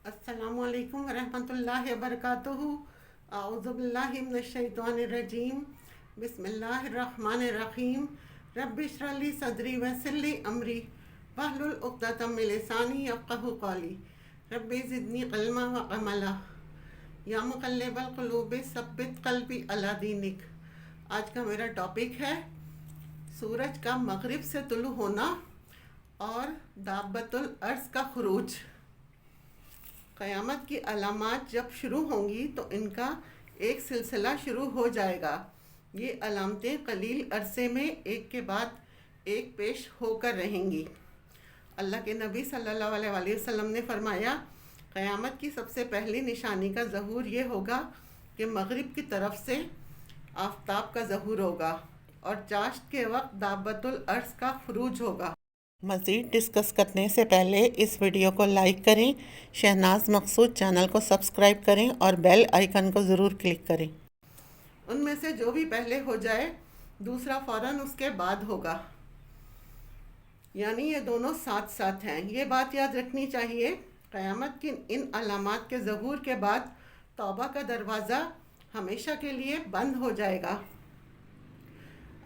السلام علیکم ورحمۃ اللہ وبرکاتہ۔ اعوذ باللہ من الشیطان الرجیم، بسم اللہ الرحمن الرحیم۔ رب اشرح لی صدری ویسر لی امری واحلل عقدۃ من لسانی یفقہوا قولی۔ رب زدنی علما وعملا، یا مقلب القلوب ثبت قلبی علی دینک۔ آج کا میرا ٹاپک ہے سورج کا مغرب سے طلوع ہونا اور دابۃ الارض کا خروج۔ قیامت کی علامات جب شروع ہوں گی تو ان کا ایک سلسلہ شروع ہو جائے گا۔ یہ علامتیں قلیل عرصے میں ایک کے بعد ایک پیش ہو کر رہیں گی۔ اللہ کے نبی صلی اللہ علیہ وآلہ وسلم نے فرمایا، قیامت کی سب سے پہلی نشانی کا ظہور یہ ہوگا کہ مغرب کی طرف سے آفتاب کا ظہور ہوگا اور چاشت کے وقت دابۃ الارض کا خروج ہوگا۔ مزید ڈسکس کرنے سے پہلے اس ویڈیو کو لائک کریں، شہناز مقصود چینل کو سبسکرائب کریں اور بیل آئیکن کو ضرور کلک کریں۔ ان میں سے جو بھی پہلے ہو جائے دوسرا فوراً اس کے بعد ہوگا، یعنی یہ دونوں ساتھ ساتھ ہیں۔ یہ بات یاد رکھنی چاہیے، قیامت کی ان علامات کے ظہور کے بعد توبہ کا دروازہ ہمیشہ کے لیے بند ہو جائے گا۔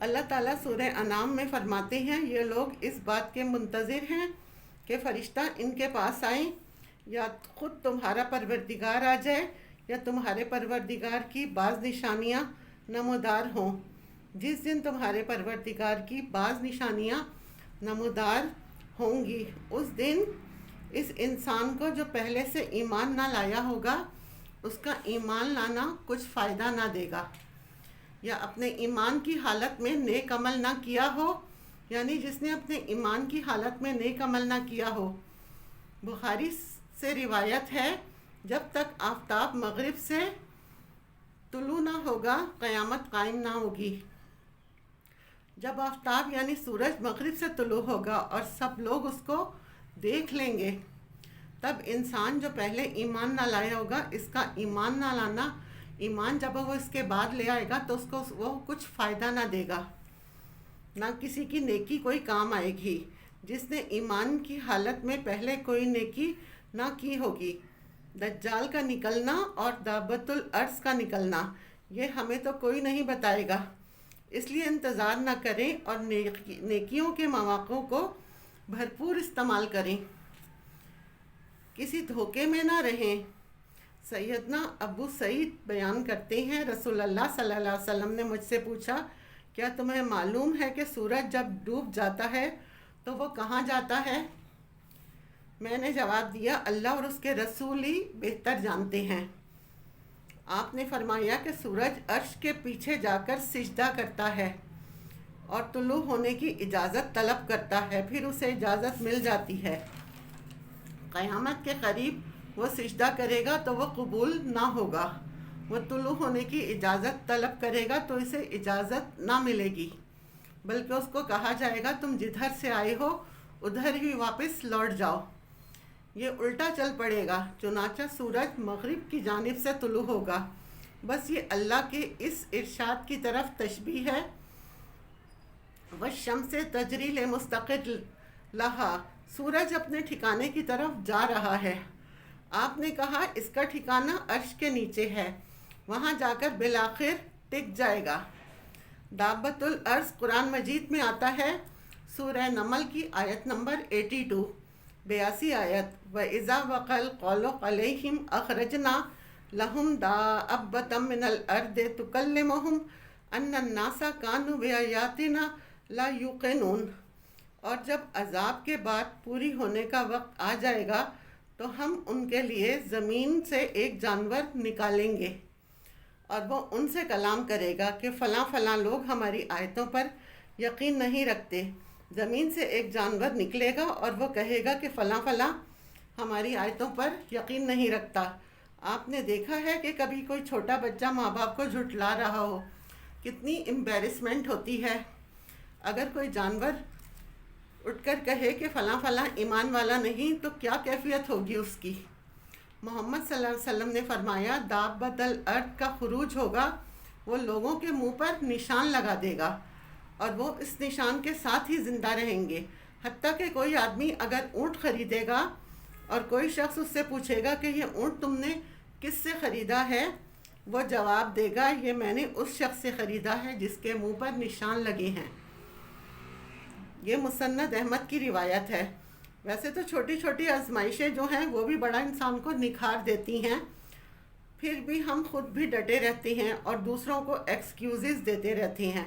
اللہ تعالیٰ سورہ انعام میں فرماتے ہیں، یہ لوگ اس بات کے منتظر ہیں کہ فرشتہ ان کے پاس آئیں، یا خود تمہارا پروردگار آ جائے یا تمہارے پروردگار کی بعض نشانیاں نمودار ہوں۔ جس دن تمہارے پروردگار کی بعض نشانیاں نمودار ہوں گی، اس دن اس انسان کو جو پہلے سے ایمان نہ لایا ہوگا اس کا ایمان لانا کچھ فائدہ نہ دے گا، یا اپنے ایمان کی حالت میں نیک عمل نہ کیا ہو، یعنی جس نے اپنے ایمان کی حالت میں نیک عمل نہ کیا ہو۔ بخاری سے روایت ہے، جب تک آفتاب مغرب سے طلوع نہ ہوگا قیامت قائم نہ ہوگی۔ جب آفتاب یعنی سورج مغرب سے طلوع ہوگا اور سب لوگ اس کو دیکھ لیں گے، تب انسان جو پہلے ایمان نہ لایا ہوگا اس کا ایمان نہ لانا، ایمان جب وہ اس کے بعد لے آئے گا تو اس کو وہ کچھ فائدہ نہ دے گا، نہ کسی کی نیکی کوئی کام آئے گی۔ جس نے ایمان کی حالت میں پہلے کوئی نیکی نہ کی ہوگی، دجال کا نکلنا اور دابۃ الارض کا نکلنا یہ ہمیں تو کوئی نہیں بتائے گا، اس لیے انتظار نہ کریں اور نیکیوں کے مواقع کو بھرپور استعمال کریں، کسی دھوکے میں نہ رہیں۔ سیدنا ابو سعید بیان کرتے ہیں، رسول اللہ صلی اللہ علیہ وسلم نے مجھ سے پوچھا، کیا تمہیں معلوم ہے کہ سورج جب ڈوب جاتا ہے تو وہ کہاں جاتا ہے؟ میں نے جواب دیا، اللہ اور اس کے رسول ہی بہتر جانتے ہیں۔ آپ نے فرمایا کہ سورج عرش کے پیچھے جا کر سجدہ کرتا ہے اور طلوع ہونے کی اجازت طلب کرتا ہے، پھر اسے اجازت مل جاتی ہے۔ قیامت کے قریب وہ سجدہ کرے گا تو وہ قبول نہ ہوگا، وہ طلوع ہونے کی اجازت طلب کرے گا تو اسے اجازت نہ ملے گی، بلکہ اس کو کہا جائے گا تم جدھر سے آئے ہو ادھر ہی واپس لوٹ جاؤ۔ یہ الٹا چل پڑے گا، چنانچہ سورج مغرب کی جانب سے طلوع ہوگا۔ بس یہ اللہ کے اس ارشاد کی طرف تشبیہ ہے، وَالشَّمْسِ تَجْرِی لِمُسْتَقَرٍّ لَہَا، سورج اپنے ٹھکانے کی طرف جا رہا ہے۔ آپ نے کہا اس کا ٹھکانہ عرش کے نیچے ہے، وہاں جا کر بالآخر ٹک جائے گا۔ دابۃ الارض قرآن مجید میں آتا ہے، سورہ نمل کی آیت نمبر 82، 82 آیت، وَإِذَا وَقَعَ الْقَوْلُ عَلَيْهِمْ أَخْرَجْنَا لَهُمْ دَابَّةً مِّنَ الْأَرْضِ تُكَلِّمُهُمْ أَنَّ النَّاسَ كَانُوا بِآيَاتِنَا لَا يُوقِنُونَ، اور جب عذاب کے بعد پوری ہونے کا وقت آ جائے گا تو ہم ان کے لیے زمین سے ایک جانور نکالیں گے اور وہ ان سے کلام کرے گا کہ فلاں فلاں لوگ ہماری آیتوں پر یقین نہیں رکھتے۔ زمین سے ایک جانور نکلے گا اور وہ کہے گا کہ فلاں فلاں ہماری آیتوں پر یقین نہیں رکھتا۔ آپ نے دیکھا ہے کہ کبھی کوئی چھوٹا بچہ ماں باپ کو جھٹلا رہا ہو، کتنی امبیرسمنٹ ہوتی ہے۔ اگر کوئی جانور اٹھ کر کہے کہ فلاں فلاں ایمان والا نہیں تو کیا کیفیت ہوگی اس کی۔ محمد صلی اللہ علیہ وسلم نے فرمایا، دابۃ الارض کا خروج ہوگا، وہ لوگوں کے منہ پر نشان لگا دے گا اور وہ اس نشان کے ساتھ ہی زندہ رہیں گے، حتیٰ کہ کوئی آدمی اگر اونٹ خریدے گا اور کوئی شخص اس سے پوچھے گا کہ یہ اونٹ تم نے کس سے خریدا ہے، وہ جواب دے گا یہ میں نے اس شخص سے خریدا ہے جس کے منہ پر نشان لگے ہیں۔ یہ مسند احمد کی روایت ہے۔ ویسے تو چھوٹی چھوٹی آزمائشیں جو ہیں وہ بھی بڑا انسان کو نکھار دیتی ہیں، پھر بھی ہم خود بھی ڈٹے رہتے ہیں اور دوسروں کو ایکسکیوزز دیتے رہتے ہیں۔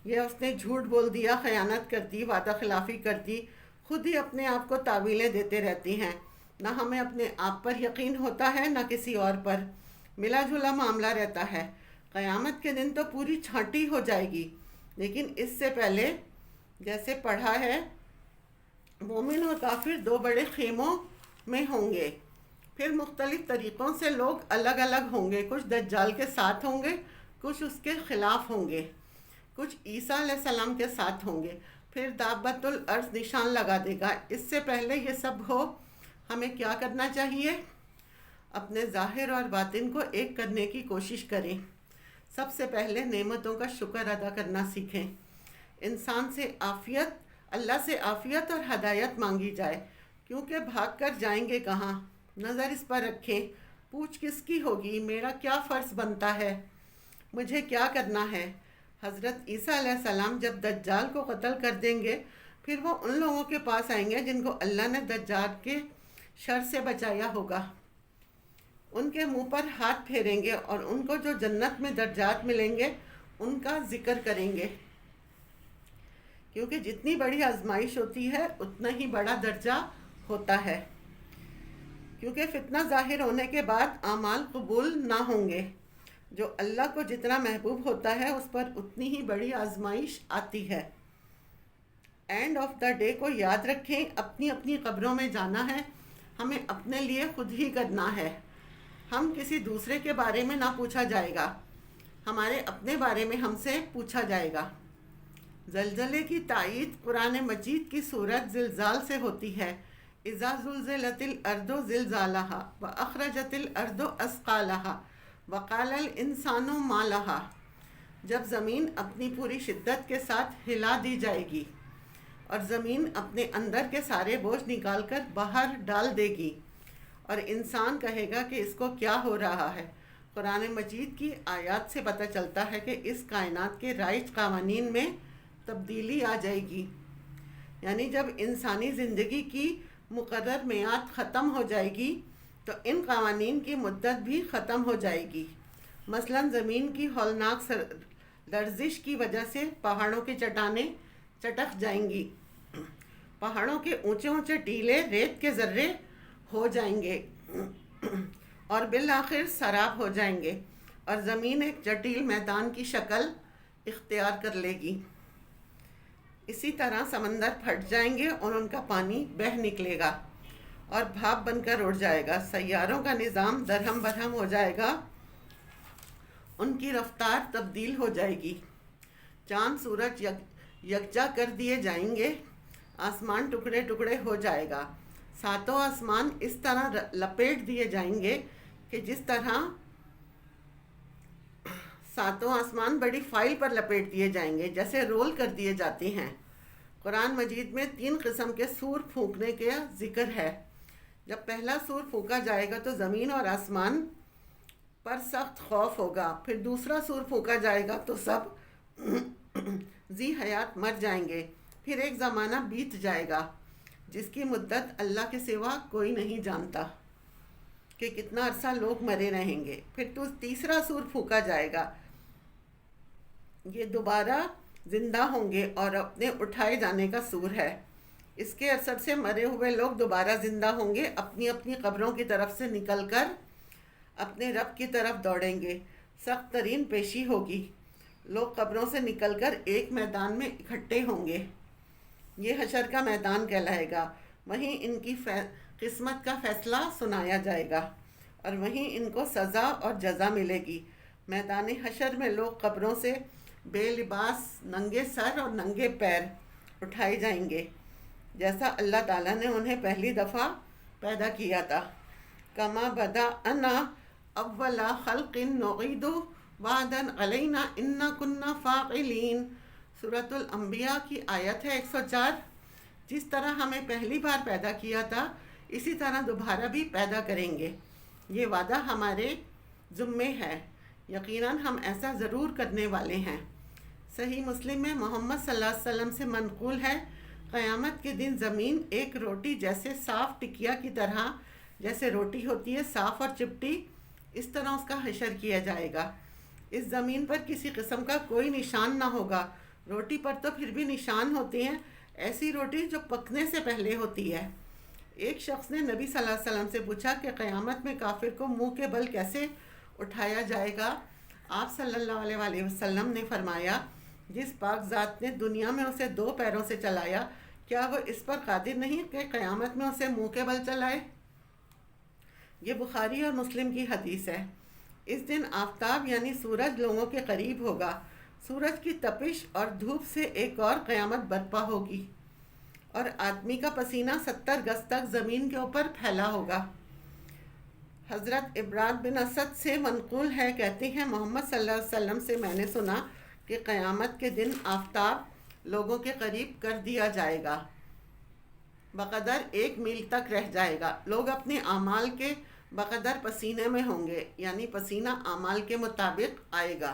یہ اس نے جھوٹ بول دیا، خیانت کر دی، وعدہ خلافی کر دی، خود ہی اپنے آپ کو تعویلیں دیتے رہتے ہیں۔ نہ ہمیں اپنے آپ پر یقین ہوتا ہے نہ کسی اور پر، ملا جلا معاملہ رہتا ہے۔ قیامت کے دن تو پوری چھانٹی ہو جائے گی، لیکن اس سے پہلے جیسے پڑھا ہے مومن اور کافر دو بڑے خیموں میں ہوں گے، پھر مختلف طریقوں سے لوگ الگ الگ ہوں گے، کچھ دجال کے ساتھ ہوں گے، کچھ اس کے خلاف ہوں گے، کچھ عیسیٰ علیہ السلام کے ساتھ ہوں گے، پھر دابت الارض نشان لگا دے گا۔ اس سے پہلے یہ سب ہو ہمیں کیا کرنا چاہیے؟ اپنے ظاہر اور باطن کو ایک کرنے کی کوشش کریں۔ سب سے پہلے نعمتوں کا شکر ادا کرنا سیکھیں۔ انسان سے عافیت، اللہ سے عافیت اور ہدایت مانگی جائے، کیونکہ بھاگ کر جائیں گے کہاں؟ نظر اس پر رکھیں، پوچھ کس کی ہوگی؟ میرا کیا فرض بنتا ہے؟ مجھے کیا کرنا ہے؟ حضرت عیسیٰ علیہ السلام جب دجال کو قتل کر دیں گے، پھر وہ ان لوگوں کے پاس آئیں گے جن کو اللہ نے دجال کے شر سے بچایا ہوگا، ان کے منہ پر ہاتھ پھیریں گے اور ان کو جو جنت میں درجات ملیں گے ان کا ذکر کریں گے، کیونکہ جتنی بڑی آزمائش ہوتی ہے اتنا ہی بڑا درجہ ہوتا ہے، کیونکہ فتنہ ظاہر ہونے کے بعد اعمال قبول نہ ہوں گے۔ جو اللہ کو جتنا محبوب ہوتا ہے اس پر اتنی ہی بڑی آزمائش آتی ہے۔ اینڈ آف دا ڈے کو یاد رکھیں، اپنی اپنی قبروں میں جانا ہے، ہمیں اپنے لیے خود ہی کرنا ہے۔ ہم کسی دوسرے کے بارے میں نہ پوچھا جائے گا، ہمارے اپنے بارے میں ہم سے پوچھا جائے گا۔ زلزلے کی تائید قرآن مجید کی صورت زلزال سے ہوتی ہے۔ اذا زلزلت الارض زلزالہا واخرجت الارض اثقالہا وقال الانسان ما لہا، جب زمین اپنی پوری شدت کے ساتھ ہلا دی جائے گی اور زمین اپنے اندر کے سارے بوجھ نکال کر باہر ڈال دے گی، اور انسان کہے گا کہ اس کو کیا ہو رہا ہے۔ قرآن مجید کی آیات سے پتہ چلتا ہے کہ اس کائنات کے رائج قوانین میں تبدیلی آ جائے گی، یعنی جب انسانی زندگی کی مقرر میعاد ختم ہو جائے گی تو ان قوانین کی مدت بھی ختم ہو جائے گی۔ مثلا زمین کی ہولناک لرزش کی وجہ سے پہاڑوں کی چٹانیں چٹک جائیں گی، پہاڑوں کے اونچے اونچے ٹیلے ریت کے ذرے ہو جائیں گے اور بالآخر سراب ہو جائیں گے، اور زمین ایک جٹیل میدان کی شکل اختیار کر لے گی۔ اسی طرح سمندر پھٹ جائیں گے اور ان کا پانی بہہ نکلے گا اور بھاپ بن کر اڑ جائے گا۔ سیاروں کا نظام درہم برہم ہو جائے گا، ان کی رفتار تبدیل ہو جائے گی، چاند سورج یکجا کر دیے جائیں گے، آسمان ٹکڑے ٹکڑے ہو جائے گا، ساتوں آسمان اس طرح لپیٹ دیے جائیں گے کہ جس طرح ساتوں آسمان بڑی فائل پر لپیٹ دیے جائیں گے، جیسے رول کر دیے جاتے ہیں۔ قرآن مجید میں 3 قسم کے سور پھونکنے کا ذکر ہے۔ جب پہلا سور پھونکا جائے گا تو زمین اور آسمان پر سخت خوف ہوگا، پھر دوسرا سور پھونکا جائے گا تو سب ذی حیات مر جائیں گے، پھر ایک زمانہ بیت جائے گا جس کی مدت اللہ کے سوا کوئی نہیں جانتا کہ کتنا عرصہ لوگ مرے رہیں گے، پھر تو تیسرا سور پھونکا جائے گا، یہ دوبارہ زندہ ہوں گے اور اپنے اٹھائے جانے کا سور ہے۔ اس کے اثر سے مرے ہوئے لوگ دوبارہ زندہ ہوں گے، اپنی اپنی قبروں کی طرف سے نکل کر اپنے رب کی طرف دوڑیں گے۔ سخت ترین پیشی ہوگی، لوگ قبروں سے نکل کر ایک میدان میں اکٹھے ہوں گے، یہ حشر کا میدان کہلائے گا۔ وہیں ان کی قسمت کا فیصلہ سنایا جائے گا اور وہیں ان کو سزا اور جزا ملے گی۔ میدان حشر میں لوگ قبروں سے بے لباس، ننگے سر اور ننگے پیر اٹھائے جائیں گے، جیسا اللہ تعالیٰ نے انہیں پہلی دفعہ پیدا کیا تھا۔ کما بدأنا اول خلق نعید وعدا علینا انا کنا فاعلین، سورۃ الانبیاء کی آیت ہے 104۔ جس طرح ہمیں پہلی بار پیدا کیا تھا اسی طرح دوبارہ بھی پیدا کریں گے۔ یہ وعدہ ہمارے ذمے ہے، یقیناً ہم ایسا ضرور کرنے والے ہیں۔ صحیح مسلم میں محمد صلی اللہ علیہ وسلم سے منقول ہے، قیامت کے دن زمین ایک روٹی جیسے صاف ٹکیا کی طرح، جیسے روٹی ہوتی ہے صاف اور چپٹی، اس طرح اس کا حشر کیا جائے گا۔ اس زمین پر کسی قسم کا کوئی نشان نہ ہوگا۔ روٹی پر تو پھر بھی نشان ہوتے ہیں، ایسی روٹی جو پکنے سے پہلے ہوتی ہے۔ ایک شخص نے نبی صلی اللہ علیہ وسلم سے پوچھا کہ قیامت میں کافر کو منہ کے بل کیسے اٹھایا جائے گا؟ آپ صلی اللہ علیہ وآلہ وسلم نے فرمایا، جس پاک ذات نے دنیا میں اسے 2 پیروں سے چلایا، کیا وہ اس پر قادر نہیں کہ قیامت میں اسے منہ کے بل چلائے؟ یہ بخاری اور مسلم کی حدیث ہے۔ اس دن آفتاب یعنی سورج لوگوں کے قریب ہوگا، سورج کی تپش اور دھوپ سے ایک اور قیامت برپا ہوگی، اور آدمی کا پسینہ 70 گز تک زمین کے اوپر پھیلا ہوگا۔ حضرت عبراد بن اسد سے منقول ہے، کہتے ہیں محمد صلی اللہ علیہ وسلم سے میں نے سنا کہ قیامت کے دن آفتاب لوگوں کے قریب کر دیا جائے گا، بقدر 1 میل تک رہ جائے گا۔ لوگ اپنے اعمال کے بقدر پسینے میں ہوں گے، یعنی پسینہ اعمال کے مطابق آئے گا۔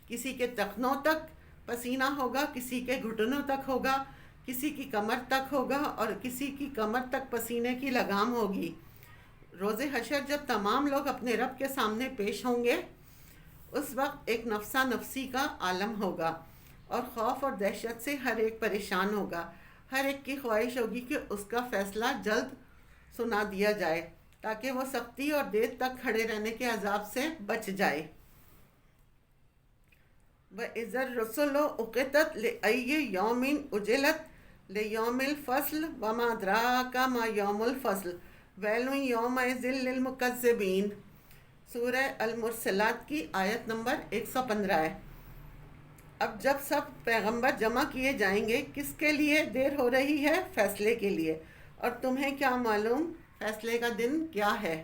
کسی کے ٹخنوں تک پسینہ ہوگا، کسی کے گھٹنوں تک ہوگا، کسی کی کمر تک ہوگا، اور کسی کی کمر تک پسینے کی لگام ہوگی۔ روز حشر جب تمام لوگ اپنے رب کے سامنے پیش ہوں گے، اس وقت ایک نفسا نفسی کا عالم ہوگا، اور خوف اور دہشت سے ہر ایک پریشان ہوگا۔ ہر ایک کی خواہش ہوگی کہ اس کا فیصلہ جلد سنا دیا جائے، تاکہ وہ سختی اور دیر تک کھڑے رہنے کے عذاب سے بچ جائے۔ وَإِذَا الرُّسُلُ أُقِتَتْ لِأَيِّ يَوْمٍ أُجِّلَتْ لِيَوْمِ الْفَصْلِ وَمَا أَدْرَاكَ مَا يَوْمُ الْفَصْلِ وَيْلٌ يَوْمَئِذٍ لِّلْمُكَذِّبِينَ۔ سورہ المرسلات کی آیت نمبر 115 ہے۔ اب جب سب پیغمبر جمع کیے جائیں گے، کس کے لیے دیر ہو رہی ہے؟ فیصلے کے لیے۔ اور تمہیں کیا معلوم فیصلے کا دن کیا ہے؟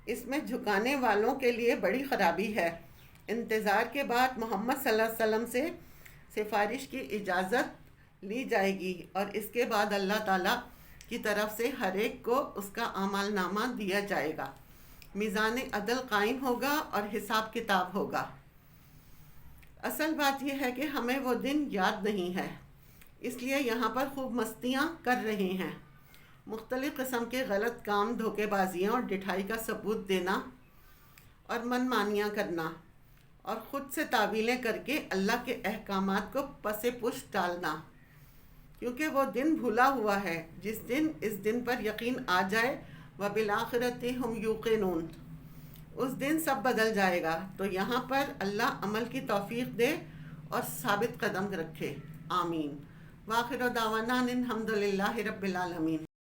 اس میں جھکانے والوں کے لیے بڑی خرابی ہے۔ انتظار کے بعد محمد صلی اللہ علیہ وسلم سے سفارش کی اجازت لی جائے گی، اور اس کے بعد اللہ تعالیٰ کی طرف سے ہر ایک کو اس کا اعمال نامہ دیا جائے گا۔ میزان عدل قائم ہوگا اور حساب کتاب ہوگا۔ اصل بات یہ ہے کہ ہمیں وہ دن یاد نہیں ہے، اس لیے یہاں پر خوب مستیاں کر رہے ہیں، مختلف قسم کے غلط کام، دھوکے بازیاں اور ڈٹھائی کا ثبوت دینا اور من مانیاں کرنا، اور خود سے تعویلیں کر کے اللہ کے احکامات کو پس پشت ڈالنا، کیونکہ وہ دن بھولا ہوا ہے جس دن اس دن پر یقین آ جائے۔ وَبِالْآخِرَةِ هُمْ يُوقِنُونَ۔ اس دن سب بدل جائے گا۔ تو یہاں پر اللہ عمل کی توفیق دے اور ثابت قدم رکھے، آمین۔ وآخر دعوانا الحمد للہ رب العالمین۔